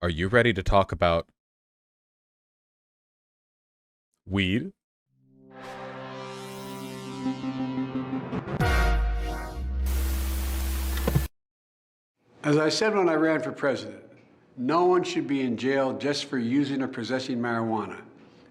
Are you ready to talk about weed? As I said when I ran for president, no one should be in jail just for using or possessing marijuana.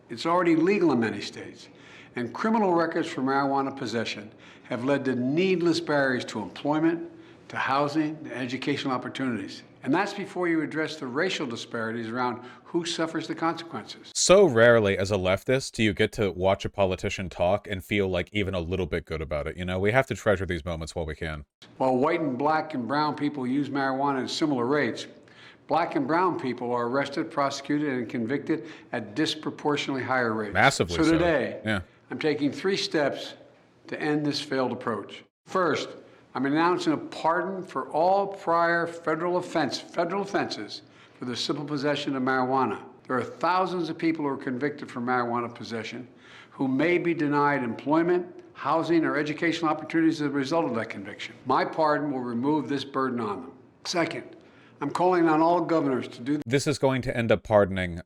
It's already legal in many states, and criminal records for marijuana possession have led to needless barriers to employment, to housing, to educational opportunities. And that's before you address the racial disparities around who suffers the consequences. So rarely as a leftist do you get to watch a politician talk and feel like even a little bit good about it. You know, we have to treasure these moments while we can. While white and black and brown people use marijuana at similar rates, black and brown people are arrested, prosecuted, and convicted at disproportionately higher rates. Massively So today, yeah. I'm taking 3 steps to end this failed approach. First, I'm announcing a pardon for all prior federal offenses for the simple possession of marijuana. There are thousands of people who are convicted for marijuana possession who may be denied employment, housing, or educational opportunities as a result of that conviction. My pardon will remove this burden on them. Second, I'm calling on all governors to do This is going to end up pardoning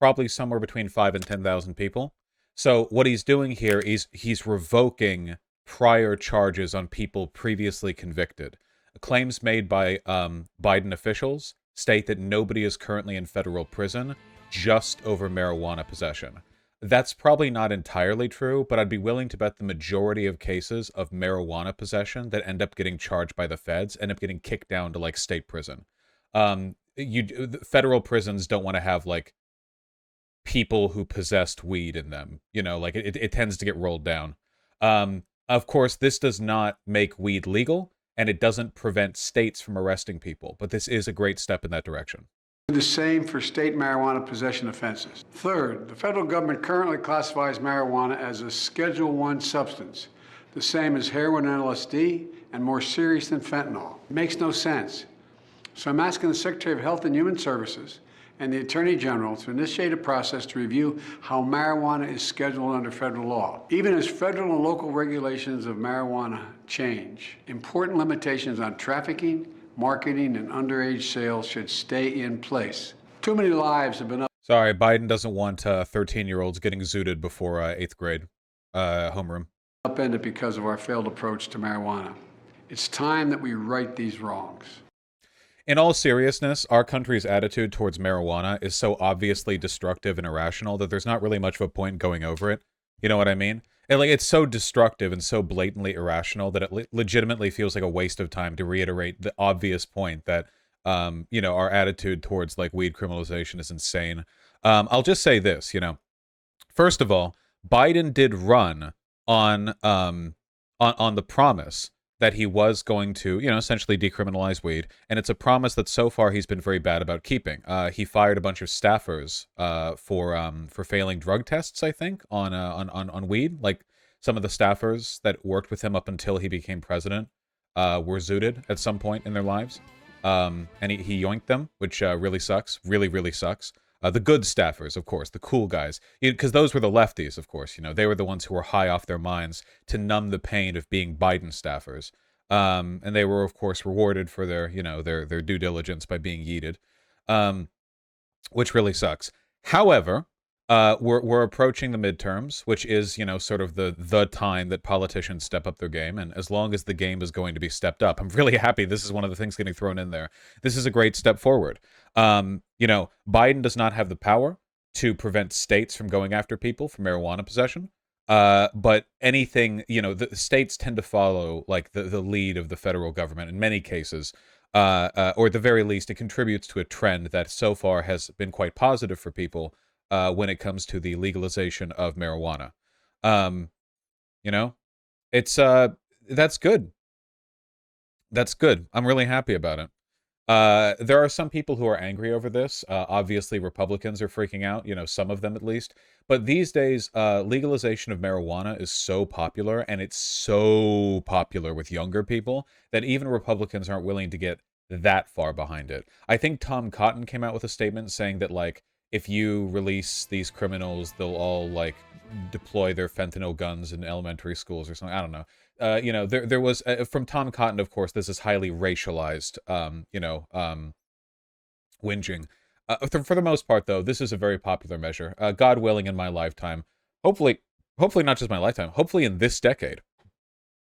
probably somewhere between 5 and 10,000 people. So what he's doing here is he's revoking prior charges on people previously convicted. Claims made by Biden officials state that nobody is currently in federal prison just over marijuana possession. That's probably not entirely true, but I'd be willing to bet the majority of cases of marijuana possession that end up getting charged by the feds end up getting kicked down to like state prison. Federal prisons don't want to have like people who possessed weed in them. You know, like it tends to get rolled down. Of course, this does not make weed legal, and it doesn't prevent states from arresting people, but this is a great step in that direction. the same for state marijuana possession offenses. Third, the federal government currently classifies marijuana as a Schedule I substance, the same as heroin and LSD, and more serious than fentanyl. It makes no sense. So I'm asking the Secretary of Health and Human Services and the Attorney General to initiate a process to review how marijuana is scheduled under federal law. Even as federal and local regulations of marijuana change, important limitations on trafficking, marketing, and underage sales should stay in place. Too many lives have been Sorry, Biden doesn't want 13-year-olds getting zooted before 8th grade homeroom. upended because of our failed approach to marijuana. It's time that we right these wrongs. In all seriousness, our country's attitude towards marijuana is so obviously destructive and irrational that there's not really much of a point going over it. You know what I mean? It's so destructive and so blatantly irrational that it legitimately feels like a waste of time to reiterate the obvious point that, our attitude towards, like, weed criminalization is insane. I'll just say this, First of all, Biden did run on the promise that he was going to, essentially decriminalize weed, and it's a promise that so far he's been very bad about keeping. He fired a bunch of staffers for failing drug tests, I think, on weed. Like some of the staffers that worked with him up until he became president were zooted at some point in their lives, and he yoinked them, which really sucks. Really, really sucks. The good staffers, of course, the cool guys, because those were the lefties, of course. They were the ones who were high off their minds to numb the pain of being Biden staffers, and they were, of course, rewarded for their due diligence by being yeeted, which really sucks. However, we're approaching the midterms, which is sort of the time that politicians step up their game, and as long as the game is going to be stepped up, I'm really happy this is one of the things getting thrown in there. This is a great step forward. Biden does not have the power to prevent states from going after people for marijuana possession. But anything, the states tend to follow like the lead of the federal government in many cases, or at the very least, it contributes to a trend that so far has been quite positive for people when it comes to the legalization of marijuana. It's that's good. That's good. I'm really happy about it. There are some people who are angry over this. Obviously, Republicans are freaking out, some of them at least. But these days, legalization of marijuana is so popular, and it's so popular with younger people, that even Republicans aren't willing to get that far behind it. I think Tom Cotton came out with a statement saying that, like, if you release these criminals, they'll all, like, deploy their fentanyl guns in elementary schools or something. I don't know. There was from Tom Cotton, of course, this is highly racialized, whinging. For the most part, though, this is a very popular measure. God willing, in my lifetime, hopefully not just my lifetime, hopefully in this decade,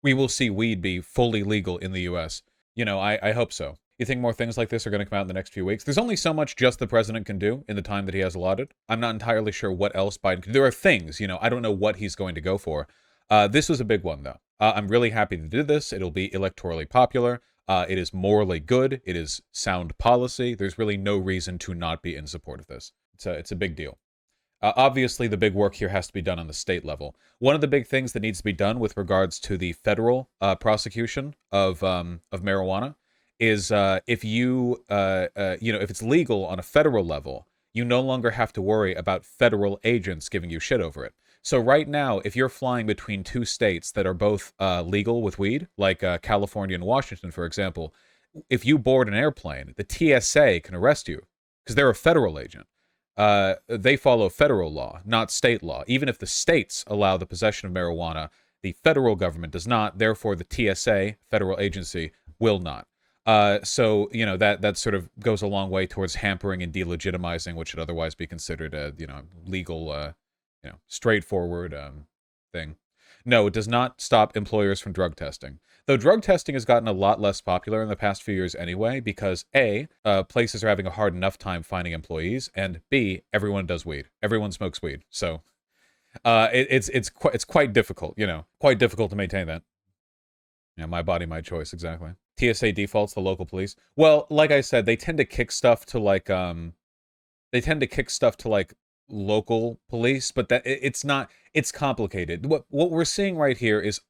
we will see weed be fully legal in the U.S. You know, I hope so. You think more things like this are going to come out in the next few weeks? There's only so much just the president can do in the time that he has allotted. I'm not entirely sure what else Biden can do. There are things, you know, I don't know what he's going to go for. This was a big one, though. I'm really happy to do this. It'll be electorally popular. It is morally good. It is sound policy. There's really no reason to not be in support of this. It's a big deal. Obviously, the big work here has to be done on the state level. One of the big things that needs to be done with regards to the federal prosecution of marijuana is if if it's legal on a federal level, you no longer have to worry about federal agents giving you shit over it. So right now, if you're flying between two states that are both legal with weed, like California and Washington, for example, if you board an airplane, the TSA can arrest you because they're a federal agent. They follow federal law, not state law. Even if the states allow the possession of marijuana, the federal government does not. Therefore, the TSA, federal agency, will not. So that sort of goes a long way towards hampering and delegitimizing what should otherwise be considered a legal, straightforward thing. No, it does not stop employers from drug testing. Though drug testing has gotten a lot less popular in the past few years anyway, because A, places are having a hard enough time finding employees, and B, everyone does weed. Everyone smokes weed. So it's quite difficult, quite difficult to maintain that. Yeah, my body, my choice, exactly. TSA defaults, the local police. Well, like I said, they tend to kick stuff to local police, but it's complicated. What we're seeing right here is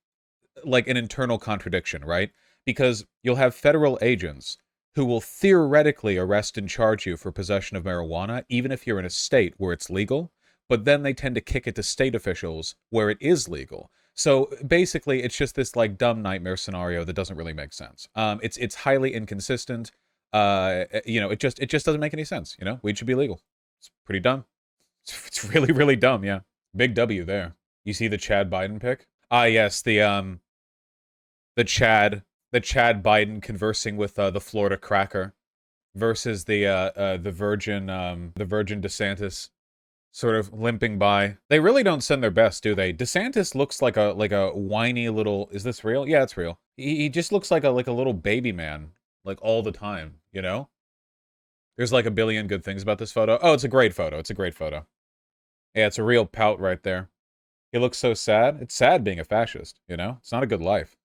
like an internal contradiction, right? Because you'll have federal agents who will theoretically arrest and charge you for possession of marijuana, even if you're in a state where it's legal, but then they tend to kick it to state officials where it is legal. So basically, it's just this like dumb nightmare scenario that doesn't really make sense. It's highly inconsistent. It just doesn't make any sense. Weed should be legal. It's pretty dumb. It's really, really dumb. Yeah, big W there. You see the Chad Biden pic? Ah, yes, the Chad Biden conversing with the Florida cracker versus the Virgin DeSantis sort of limping by. They really don't send their best, do they? DeSantis looks like a whiny little. Is this real? Yeah, it's real. He just looks like a little baby man, like all the time. There's like a billion good things about this photo. Oh, it's a great photo. It's a great photo. Yeah, it's a real pout right there. He looks so sad. It's sad being a fascist. It's not a good life.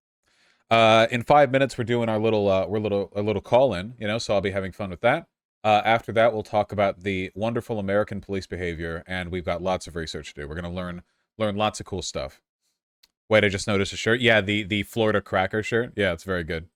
In 5 minutes, we're doing our little call-in. So I'll be having fun with that. After that, we'll talk about the wonderful American police behavior, and we've got lots of research to do. We're gonna learn lots of cool stuff. Wait, I just noticed a shirt. Yeah, the Florida Cracker shirt. Yeah, it's very good.